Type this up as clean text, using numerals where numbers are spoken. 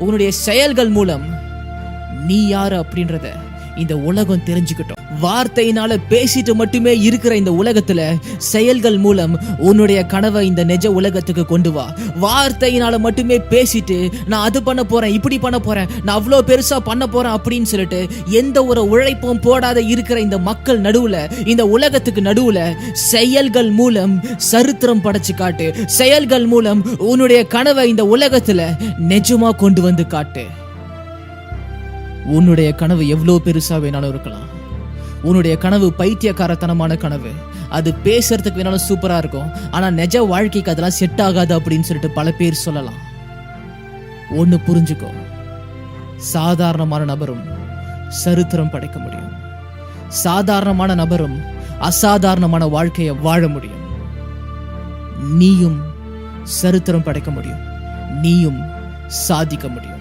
உன்னுடைய செயல்கள் மூலம் நீ யாரு அப்படின்றத இந்த உலகம் தெரிஞ்சுக்கிட்டோம். வார்த்தையினால பேசிட்டு மட்டுமே இருக்கிற இந்த உலகத்துல செயல்கள் மூலம் உன்னுடைய கனவை இந்த நிஜ உலகத்துக்கு கொண்டு வா. வார்த்தையினால மட்டுமே பேசிட்டு நான் அது பண்ண போறேன், இப்படி பண்ண போறேன், நான் அவ்வளோ பெருசா பண்ண போறேன் அப்படின்னு சொல்லிட்டு எந்த ஒரு உழைப்பும் போடாத இருக்கிற இந்த மக்கள் நடுவுல, இந்த உலகத்துக்கு நடுவுல செயல்கள் மூலம் சரித்திரம் படைச்சு காட்டு. செயல்கள் மூலம் உன்னுடைய கனவை இந்த உலகத்துல நிஜமா கொண்டு வந்து காட்டு. உன்னுடைய கனவு எவ்வளோ பெருசா வேணாலும் இருக்கலாம். உன்னுடைய கனவு பைத்தியக்காரத்தனமான கனவு, அது பேசுறதுக்கு வேணாலும் சூப்பரா இருக்கும், ஆனா நிஜ வாழ்க்கைக்கு அதெல்லாம் செட் ஆகாது அப்படின்னு சொல்லிட்டு பல பேர் சொல்லலாம். ஒன்னு புரிஞ்சுக்கோ, சாதாரணமான நபரும் சரித்திரம் படைக்க முடியும். சாதாரணமான நபரும் அசாதாரணமான வாழ்க்கையை வாழ முடியும். நீயும் சரித்திரம் படைக்க முடியும். நீயும் சாதிக்க முடியும்.